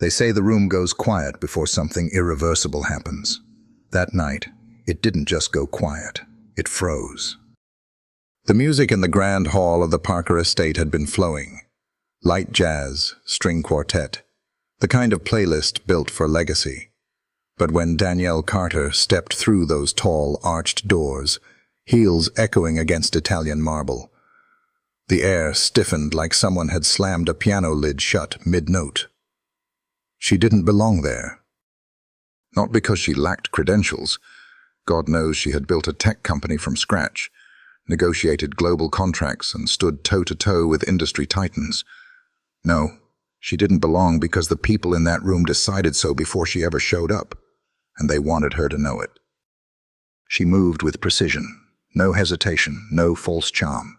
They say the room goes quiet before something irreversible happens. That night, it didn't just go quiet, it froze. The music in the grand hall of the Parker estate had been flowing. Light jazz, string quartet, the kind of playlist built for legacy. But when Danielle Carter stepped through those tall, arched doors, heels echoing against Italian marble, the air stiffened like someone had slammed a piano lid shut mid-note. She didn't belong there. Not because she lacked credentials. God knows she had built a tech company from scratch, negotiated global contracts, and stood toe-to-toe with industry titans. No, she didn't belong because the people in that room decided so before she ever showed up, and they wanted her to know it. She moved with precision, no hesitation, no false charm.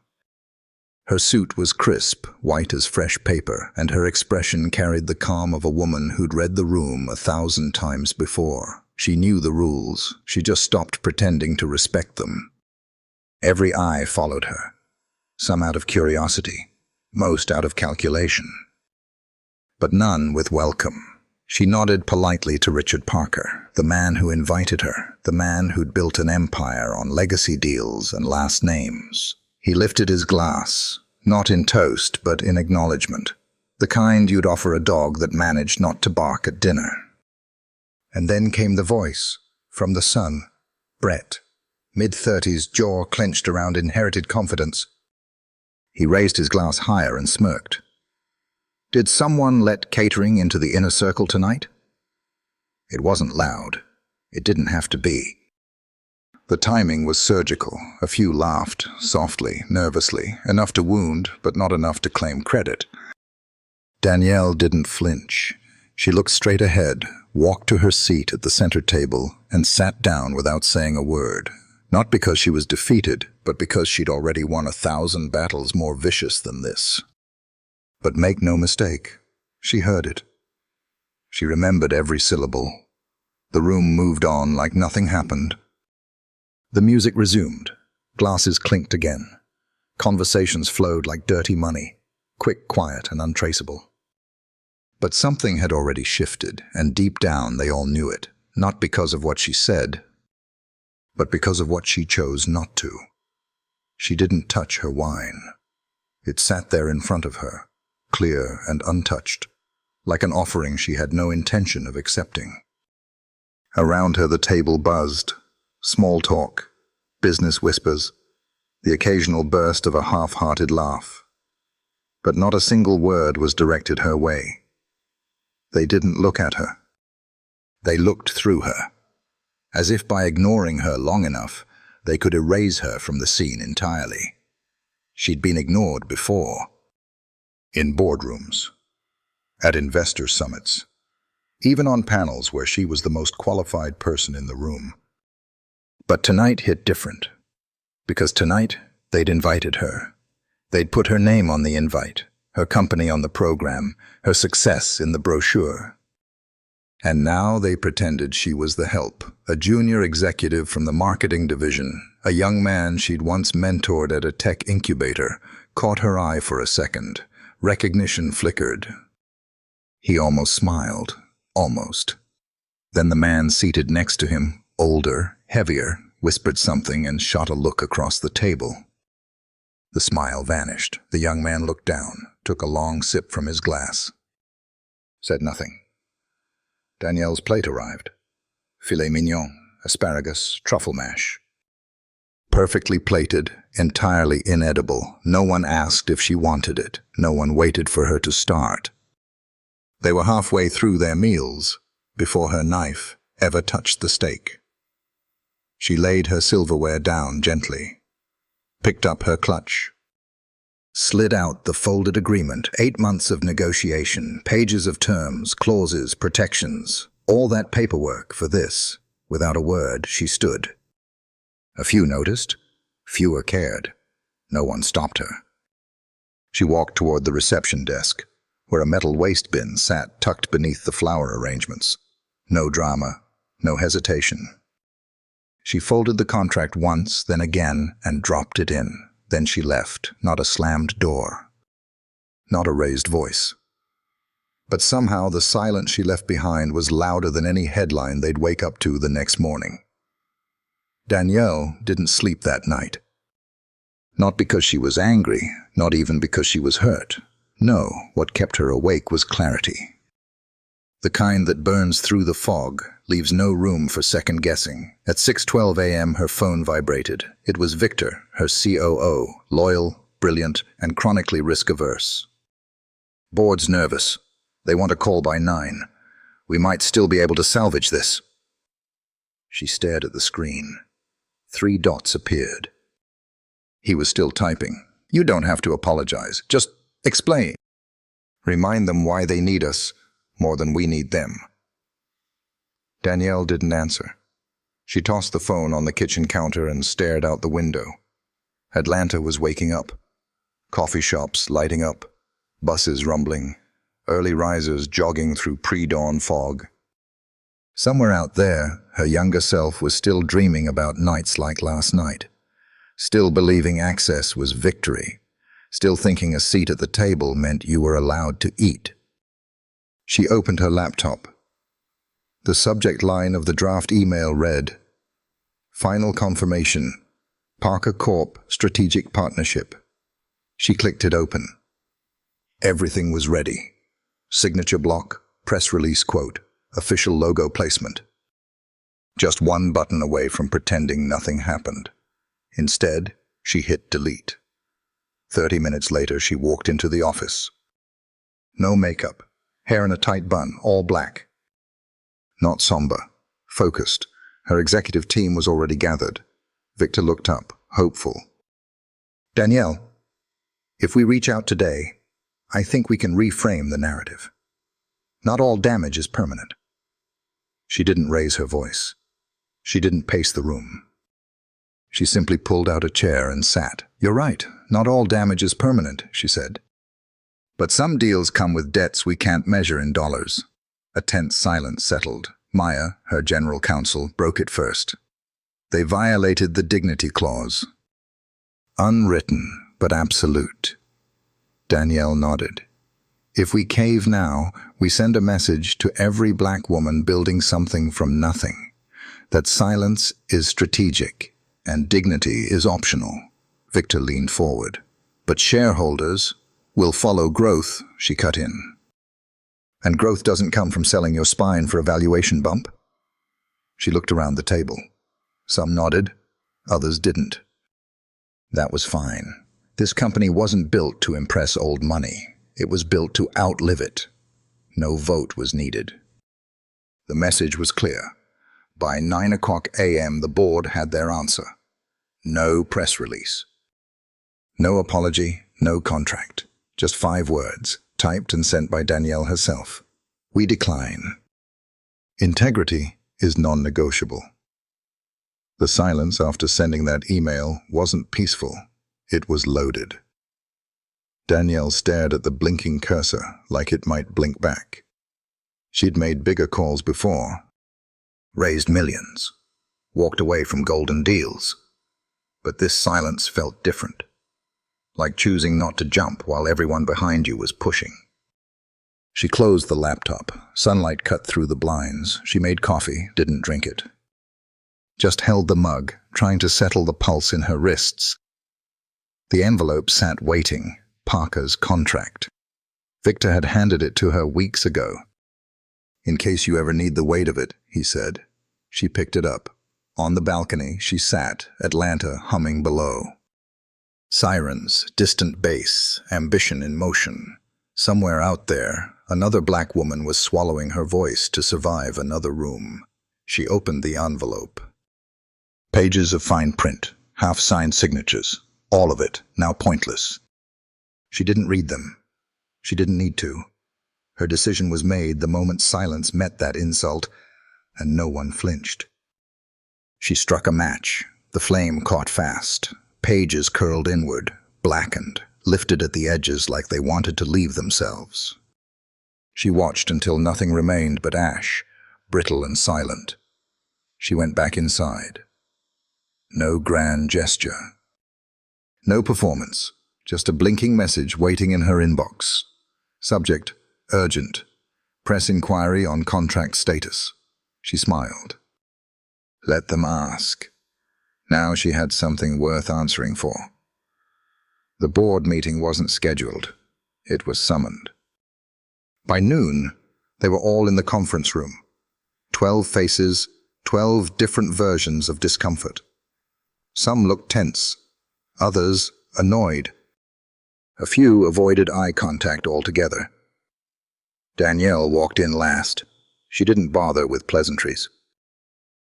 Her suit was crisp, white as fresh paper, and her expression carried the calm of a woman who'd read the room 1,000 times before. She knew the rules, she just stopped pretending to respect them. Every eye followed her, some out of curiosity, most out of calculation. But none with welcome. She nodded politely to Richard Parker, the man who invited her, the man who'd built an empire on legacy deals and last names. He lifted his glass, not in toast, but in acknowledgement, the kind you'd offer a dog that managed not to bark at dinner. And then came the voice, from the son, Brett, mid-30s, jaw clenched around inherited confidence. He raised his glass higher and smirked. Did someone let catering into the inner circle tonight? It wasn't loud. It didn't have to be. The timing was surgical. A few laughed, softly, nervously, enough to wound, but not enough to claim credit. Danielle didn't flinch. She looked straight ahead, walked to her seat at the center table, and sat down without saying a word. Not because she was defeated, but because she'd already won 1,000 battles more vicious than this. But make no mistake, she heard it. She remembered every syllable. The room moved on like nothing happened. The music resumed. Glasses clinked again. Conversations flowed like dirty money, quick, quiet, and untraceable. But something had already shifted, and deep down they all knew it, not because of what she said, but because of what she chose not to. She didn't touch her wine. It sat there in front of her, clear and untouched, like an offering she had no intention of accepting. Around her the table buzzed. Small talk, business whispers, the occasional burst of a half-hearted laugh. But not a single word was directed her way. They didn't look at her. They looked through her, as if by ignoring her long enough, they could erase her from the scene entirely. She'd been ignored before. In boardrooms, at investor summits, even on panels where she was the most qualified person in the room. But tonight hit different, because tonight they'd invited her. They'd put her name on the invite, her company on the program, her success in the brochure. And now they pretended she was the help, a junior executive from the marketing division, a young man she'd once mentored at a tech incubator, caught her eye for a second. Recognition flickered. He almost smiled, almost. Then the man seated next to him, older, heavier, whispered something and shot a look across the table. The smile vanished. The young man looked down, took a long sip from his glass. Said nothing. Danielle's plate arrived. Filet mignon, asparagus, truffle mash. Perfectly plated, entirely inedible. No one asked if she wanted it. No one waited for her to start. They were halfway through their meals before her knife ever touched the steak. She laid her silverware down gently, picked up her clutch, slid out the folded agreement, 8 months of negotiation, pages of terms, clauses, protections, all that paperwork for this. Without a word, she stood. A few noticed, fewer cared. No one stopped her. She walked toward the reception desk, where a metal waste bin sat tucked beneath the flower arrangements. No drama, no hesitation. She folded the contract once, then again, and dropped it in. Then she left, not a slammed door, not a raised voice, But somehow the silence she left behind was louder than any headline they'd wake up to the next morning. Danielle didn't sleep that night. Not because she was angry, not even because she was hurt. No, what kept her awake was clarity. The kind that burns through the fog, leaves no room for second-guessing. At 6:12 a.m. her phone vibrated. It was Victor, her COO, loyal, brilliant, and chronically risk-averse. "Board's nervous. They want a call by 9. We might still be able to salvage this." She stared at the screen. 3 dots appeared. He was still typing. "You don't have to apologize. Just explain. Remind them why they need us more than we need them." Danielle didn't answer. She tossed the phone on the kitchen counter and stared out the window. Atlanta was waking up. Coffee shops lighting up. Buses rumbling. Early risers jogging through pre-dawn fog. Somewhere out there, her younger self was still dreaming about nights like last night. Still believing access was victory. Still thinking a seat at the table meant you were allowed to eat. She opened her laptop. The subject line of the draft email read, "Final confirmation. Parker Corp. Strategic Partnership." She clicked it open. Everything was ready. Signature block, press release quote, official logo placement. Just one button away from pretending nothing happened. Instead, she hit delete. 30 minutes later, she walked into the office. No makeup, hair in a tight bun, all black. Not somber, focused. Her executive team was already gathered. Victor looked up, hopeful. "Danielle, if we reach out today, I think we can reframe the narrative. Not all damage is permanent." She didn't raise her voice. She didn't pace the room. She simply pulled out a chair and sat. "You're right, not all damage is permanent," she said. "But some deals come with debts we can't measure in dollars." A tense silence settled. Maya, her general counsel, broke it first. "They violated the dignity clause." "Unwritten, but absolute." Danielle nodded. "If we cave now, we send a message to every black woman building something from nothing, that silence is strategic and dignity is optional." Victor leaned forward. "But shareholders will follow growth," she cut in. "And growth doesn't come from selling your spine for a valuation bump." She looked around the table. Some nodded, others didn't. That was fine. This company wasn't built to impress old money. It was built to outlive it. No vote was needed. The message was clear. By 9 a.m. the board had their answer. No press release. No apology, no contract. Just 5 words, typed and sent by Danielle herself. "We decline. Integrity is non-negotiable." The silence after sending that email wasn't peaceful. It was loaded. Danielle stared at the blinking cursor like it might blink back. She'd made bigger calls before. Raised millions. Walked away from golden deals. But this silence felt different. Like choosing not to jump while everyone behind you was pushing. She closed the laptop. Sunlight cut through the blinds. She made coffee, didn't drink it. Just held the mug, trying to settle the pulse in her wrists. The envelope sat waiting. Parker's contract. Victor had handed it to her weeks ago. "In case you ever need the weight of it," he said. She picked it up. On the balcony, she sat, Atlanta humming below. Sirens, distant bass, ambition in motion. Somewhere out there, another black woman was swallowing her voice to survive another room. She opened the envelope. Pages of fine print, half-signed signatures. All of it, now pointless. She didn't read them. She didn't need to. Her decision was made the moment silence met that insult, and no one flinched. She struck a match. The flame caught fast. Pages curled inward, blackened, lifted at the edges like they wanted to leave themselves. She watched until nothing remained but ash, brittle and silent. She went back inside. No grand gesture. No performance. Just a blinking message waiting in her inbox. Subject, urgent. Press inquiry on contract status. She smiled. Let them ask. Now she had something worth answering for. The board meeting wasn't scheduled. It was summoned. By noon, they were all in the conference room. 12 faces, 12 different versions of discomfort. Some looked tense, others annoyed. A few avoided eye contact altogether. Danielle walked in last. She didn't bother with pleasantries.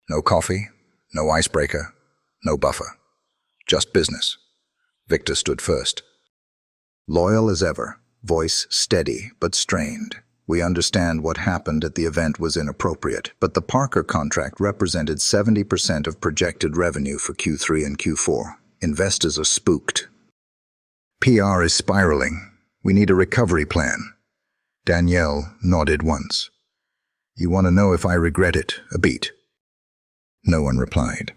No coffee, no icebreaker, no buffer. Just business. Victor stood first. Loyal as ever, voice steady but strained. We understand what happened at the event was inappropriate, but the Parker contract represented 70% of projected revenue for Q3 and Q4. Investors are spooked. PR is spiraling. We need a recovery plan. Danielle nodded once. You want to know if I regret it, a beat? No one replied.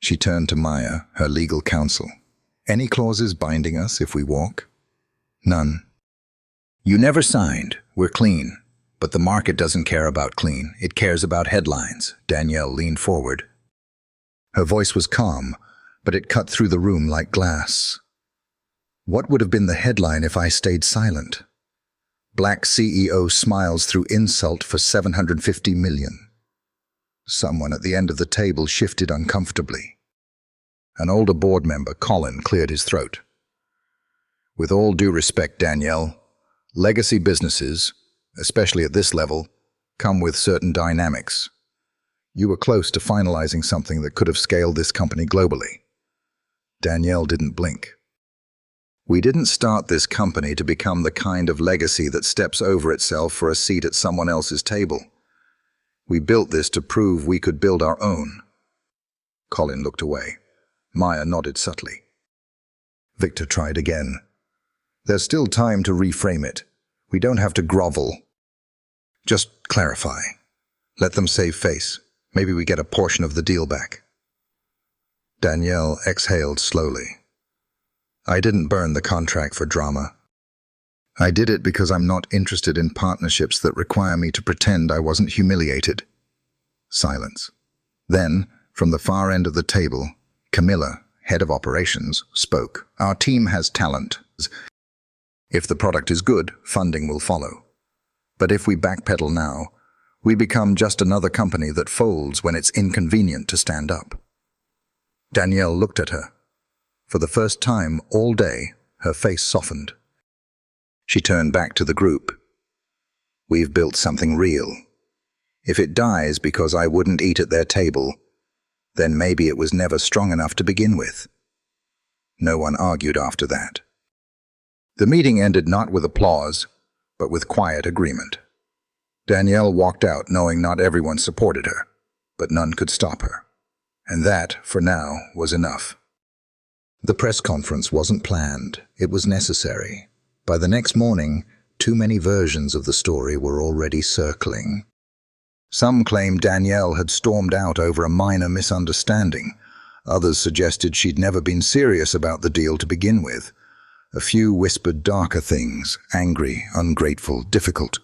She turned to Maya, her legal counsel. Any clauses binding us if we walk? None. You never signed. We're clean. But the market doesn't care about clean. It cares about headlines. Danielle leaned forward. Her voice was calm, but it cut through the room like glass. What would have been the headline if I stayed silent? Black CEO smiles through insult for $750 million. Someone at the end of the table shifted uncomfortably. An older board member, Colin, cleared his throat. With all due respect, Danielle, legacy businesses, especially at this level, come with certain dynamics. You were close to finalizing something that could have scaled this company globally. Danielle didn't blink. We didn't start this company to become the kind of legacy that steps over itself for a seat at someone else's table. We built this to prove we could build our own. Colin looked away. Maya nodded subtly. Victor tried again. There's still time to reframe it. We don't have to grovel. Just clarify. Let them save face. Maybe we get a portion of the deal back. Danielle exhaled slowly. I didn't burn the contract for drama. I did it because I'm not interested in partnerships that require me to pretend I wasn't humiliated. Silence. Then, from the far end of the table, Camilla, head of operations, spoke. Our team has talent. If the product is good, funding will follow. But if we backpedal now, we become just another company that folds when it's inconvenient to stand up. Danielle looked at her. For the first time all day, her face softened. She turned back to the group. We've built something real. If it dies because I wouldn't eat at their table, then maybe it was never strong enough to begin with. No one argued after that. The meeting ended not with applause, but with quiet agreement. Danielle walked out knowing not everyone supported her, but none could stop her. And that, for now, was enough. The press conference wasn't planned, it was necessary. By the next morning, too many versions of the story were already circling. Some claimed Danielle had stormed out over a minor misunderstanding. Others suggested she'd never been serious about the deal to begin with. A few whispered darker things, angry, ungrateful, difficult.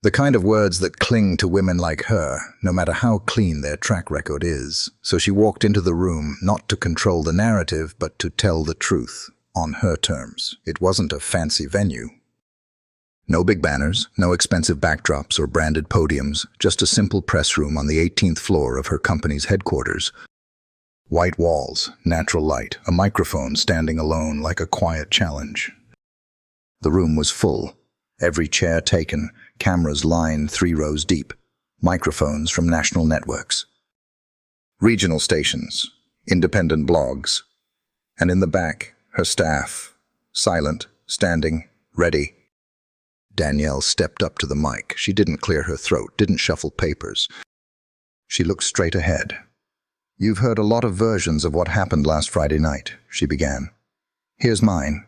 The kind of words that cling to women like her, no matter how clean their track record is. So she walked into the room, not to control the narrative, but to tell the truth, on her terms. It wasn't a fancy venue. No big banners, no expensive backdrops or branded podiums, just a simple press room on the 18th floor of her company's headquarters. White walls, natural light, a microphone standing alone like a quiet challenge. The room was full, every chair taken, cameras lined 3 rows deep, microphones from national networks. Regional stations, independent blogs, and in the back, her staff, silent, standing, ready. Danielle stepped up to the mic. She didn't clear her throat, didn't shuffle papers. She looked straight ahead. You've heard a lot of versions of what happened last Friday night, she began. Here's mine.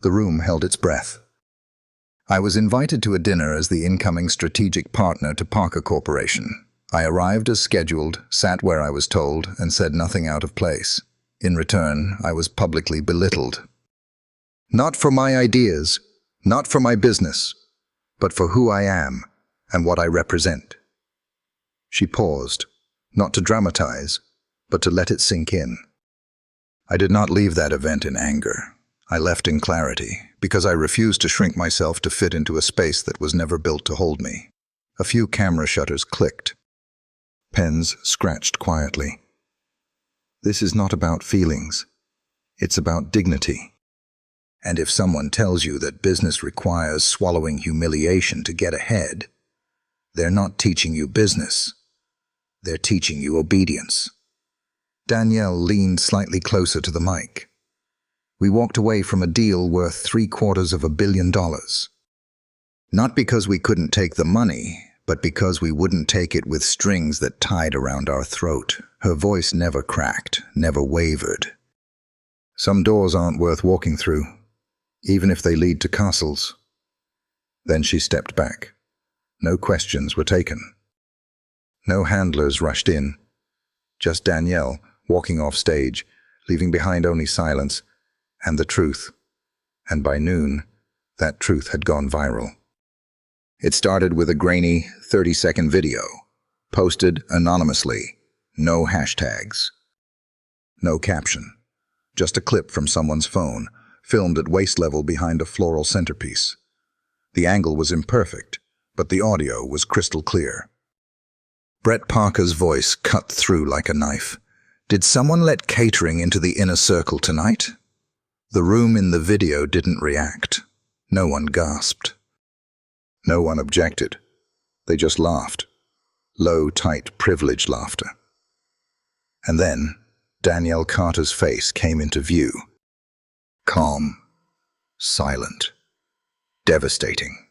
The room held its breath. I was invited to a dinner as the incoming strategic partner to Parker Corporation. I arrived as scheduled, sat where I was told, and said nothing out of place. In return, I was publicly belittled. Not for my ideas, not for my business, but for who I am and what I represent." She paused, not to dramatize, but to let it sink in. I did not leave that event in anger. I left in clarity, because I refused to shrink myself to fit into a space that was never built to hold me. A few camera shutters clicked. Pens scratched quietly. This is not about feelings. It's about dignity. And if someone tells you that business requires swallowing humiliation to get ahead, they're not teaching you business. They're teaching you obedience. Danielle leaned slightly closer to the mic. We walked away from a deal worth $750 million. Not because we couldn't take the money, but because we wouldn't take it with strings that tied around our throat. Her voice never cracked, never wavered. Some doors aren't worth walking through, even if they lead to castles. Then she stepped back. No questions were taken. No handlers rushed in. Just Danielle, walking off stage, leaving behind only silence and the truth. And by noon, that truth had gone viral. It started with a grainy 30-second video, posted anonymously, no hashtags. No caption, just a clip from someone's phone, filmed at waist level behind a floral centerpiece. The angle was imperfect, but the audio was crystal clear. Brett Parker's voice cut through like a knife. "Did someone let catering into the inner circle tonight?" The room in the video didn't react. No one gasped. No one objected. They just laughed. Low, tight, privileged laughter. And then, Danielle Carter's face came into view. Calm, silent, devastating.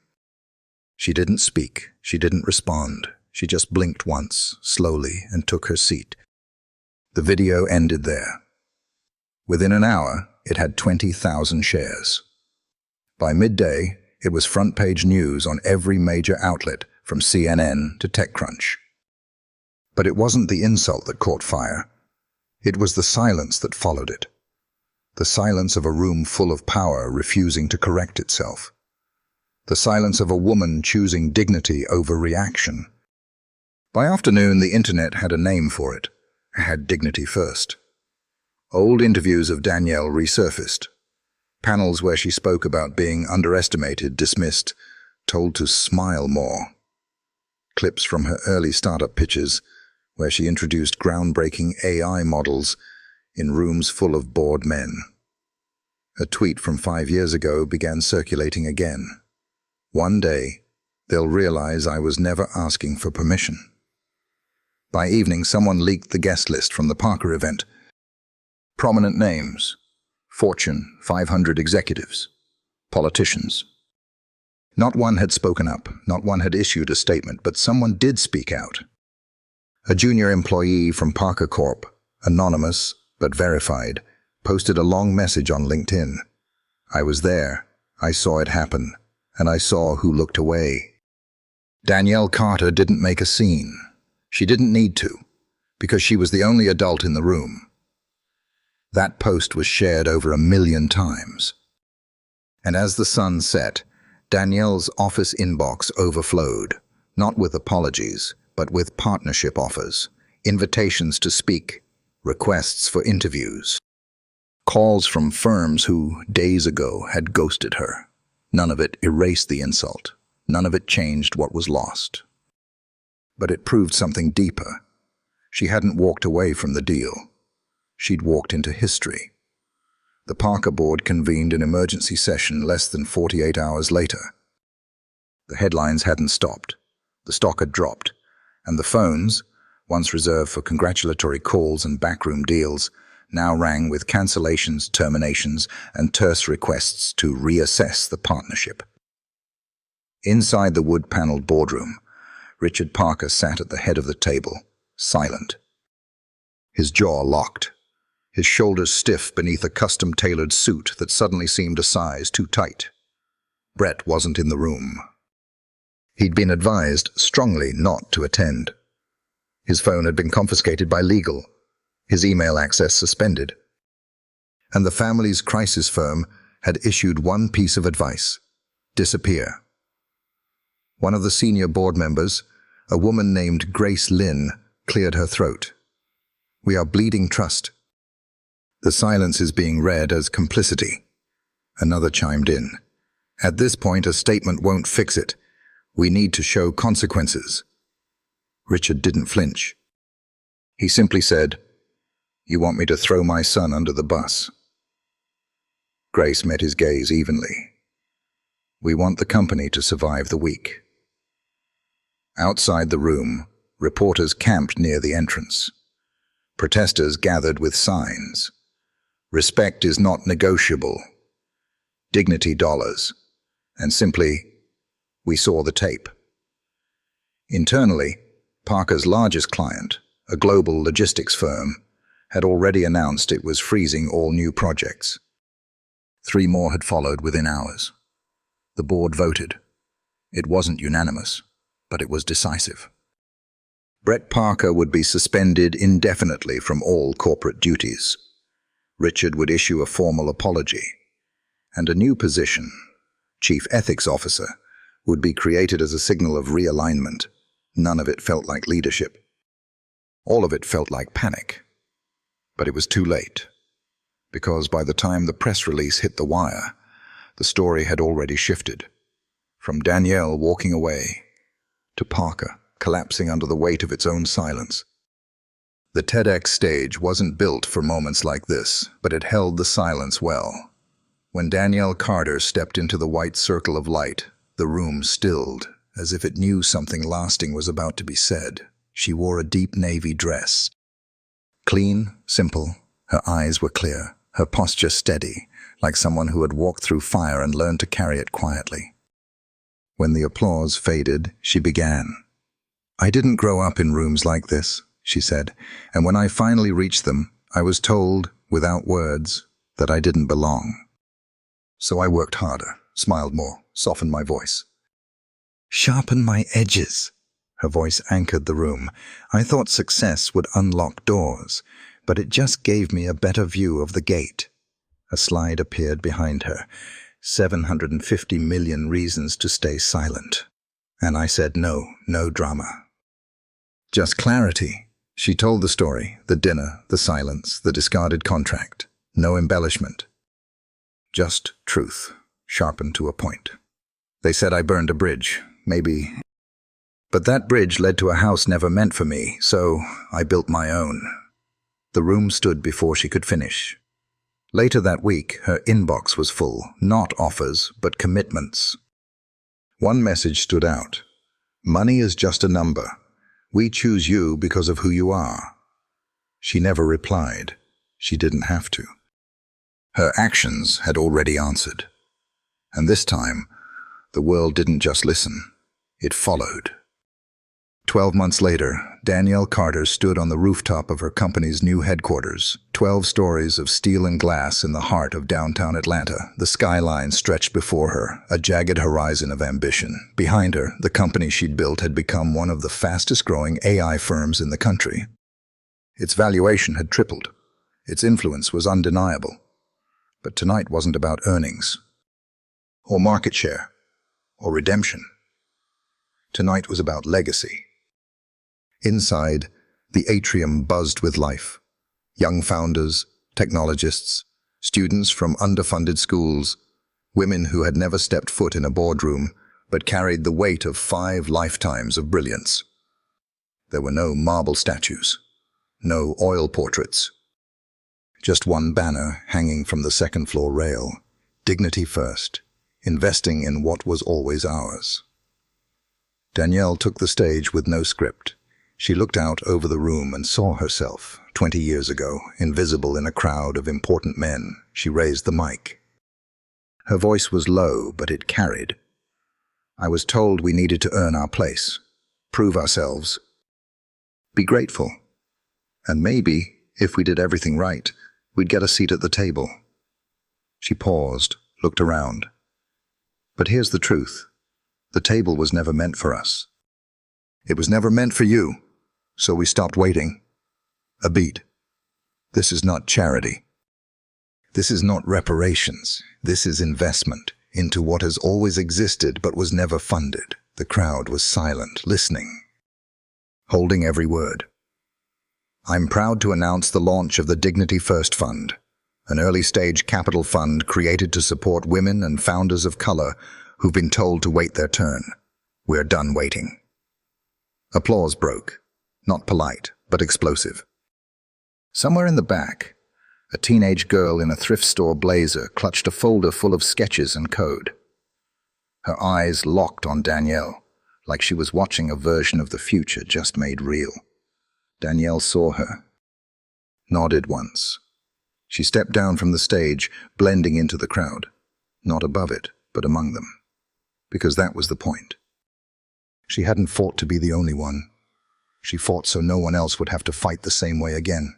She didn't speak. She didn't respond. She just blinked once, slowly, and took her seat. The video ended there. Within an hour, it had 20,000 shares. By midday, it was front-page news on every major outlet, from CNN to TechCrunch. But it wasn't the insult that caught fire. It was the silence that followed it. The silence of a room full of power refusing to correct itself. The silence of a woman choosing dignity over reaction. By afternoon, the internet had a name for it. It had dignity first. Old interviews of Danielle resurfaced. Panels where she spoke about being underestimated, dismissed, told to smile more. Clips from her early startup pitches, where she introduced groundbreaking AI models in rooms full of bored men. A tweet from 5 years ago began circulating again. "One day, they'll realize I was never asking for permission." By evening, someone leaked the guest list from the Parker event. Prominent names, Fortune 500 executives, politicians. Not one had spoken up, not one had issued a statement, but someone did speak out. A junior employee from Parker Corp, anonymous but verified, posted a long message on LinkedIn. "I was there, I saw it happen, and I saw who looked away." Danielle Carter didn't make a scene. She didn't need to, because she was the only adult in the room. That post was shared over 1 million times. And as the sun set, Danielle's office inbox overflowed, not with apologies, but with partnership offers, invitations to speak, requests for interviews, calls from firms who, days ago, had ghosted her. None of it erased the insult. None of it changed what was lost. But it proved something deeper. She hadn't walked away from the deal. She'd walked into history. The Parker board convened an emergency session less than 48 hours later. The headlines hadn't stopped. The stock had dropped. And the phones, once reserved for congratulatory calls and backroom deals, now rang with cancellations, terminations, and terse requests to reassess the partnership. Inside the wood-paneled boardroom, Richard Parker sat at the head of the table, silent. His jaw locked, his shoulders stiff beneath a custom-tailored suit that suddenly seemed a size too tight. Brett wasn't in the room. He'd been advised strongly not to attend. His phone had been confiscated by legal, his email access suspended. And the family's crisis firm had issued one piece of advice: disappear. One of the senior board members, a woman named Grace Lynn, cleared her throat. "We are bleeding trust." "The silence is being read as complicity," another chimed in. "At this point, a statement won't fix it. We need to show consequences." Richard didn't flinch. He simply said, "You want me to throw my son under the bus?" Grace met his gaze evenly. "We want the company to survive the week." Outside the room, reporters camped near the entrance. Protesters gathered with signs. "Respect is not negotiable. Dignity dollars." And simply, "We saw the tape." Internally, Parker's largest client, a global logistics firm, had already announced it was freezing all new projects. 3 more had followed within hours. The board voted. It wasn't unanimous, but it was decisive. Brett Parker would be suspended indefinitely from all corporate duties. Richard would issue a formal apology, and a new position, Chief Ethics Officer, would be created as a signal of realignment. None of it felt like leadership. All of it felt like panic. But it was too late, because by the time the press release hit the wire, the story had already shifted. From Danielle walking away to Parker collapsing under the weight of its own silence. The TEDx stage wasn't built for moments like this, but it held the silence well. When Danielle Carter stepped into the white circle of light, the room stilled, as if it knew something lasting was about to be said. She wore a deep navy dress. Clean, simple, her eyes were clear, her posture steady, like someone who had walked through fire and learned to carry it quietly. When the applause faded, she began. "I didn't grow up in rooms like this," she said, "and when I finally reached them, I was told, without words, that I didn't belong. So I worked harder, smiled more, softened my voice. Sharpen my edges." Her voice anchored the room. "I thought success would unlock doors, but it just gave me a better view of the gate." A slide appeared behind her. 750 million reasons to stay silent. And I said no drama. Just clarity. She told the story, the dinner, the silence, the discarded contract. No embellishment. Just truth, sharpened to a point. "They said I burned a bridge, maybe. But that bridge led to a house never meant for me, so I built my own." The room stood before she could finish. Later that week, her inbox was full, not offers, but commitments. One message stood out. "Money is just a number. We choose you because of who you are." She never replied. She didn't have to. Her actions had already answered. And this time, the world didn't just listen. It followed. 12 months later, Danielle Carter stood on the rooftop of her company's new headquarters, 12 stories of steel and glass in the heart of downtown Atlanta. The skyline stretched before her, a jagged horizon of ambition. Behind her, the company she'd built had become one of the fastest-growing AI firms in the country. Its valuation had tripled. Its influence was undeniable. But tonight wasn't about earnings, or market share, or redemption. Tonight was about legacy. Inside, the atrium buzzed with life. Young founders, technologists, students from underfunded schools, women who had never stepped foot in a boardroom but carried the weight of 5 lifetimes of brilliance. There were no marble statues, no oil portraits. Just one banner hanging from the second-floor rail. Dignity first, investing in what was always ours. Danielle took the stage with no script. She looked out over the room and saw herself, 20 years ago, invisible in a crowd of important men. She raised the mic. Her voice was low, but it carried. "I was told we needed to earn our place, prove ourselves, be grateful. And maybe, if we did everything right, we'd get a seat at the table." She paused, looked around. "But here's the truth. The table was never meant for us. It was never meant for you, so we stopped waiting. A beat. This is not charity. This is not reparations. This is investment into what has always existed but was never funded. The crowd was silent, listening, holding every word. I'm proud to announce the launch of the Dignity First Fund, an early-stage capital fund created to support women and founders of color who've been told to wait their turn. We're done waiting. Applause broke, not polite, but explosive. Somewhere in the back, a teenage girl in a thrift store blazer clutched a folder full of sketches and code. Her eyes locked on Danielle, like she was watching a version of the future just made real. Danielle saw her, nodded once. She stepped down from the stage, blending into the crowd, not above it, but among them, because that was the point. She hadn't fought to be the only one. She fought so no one else would have to fight the same way again.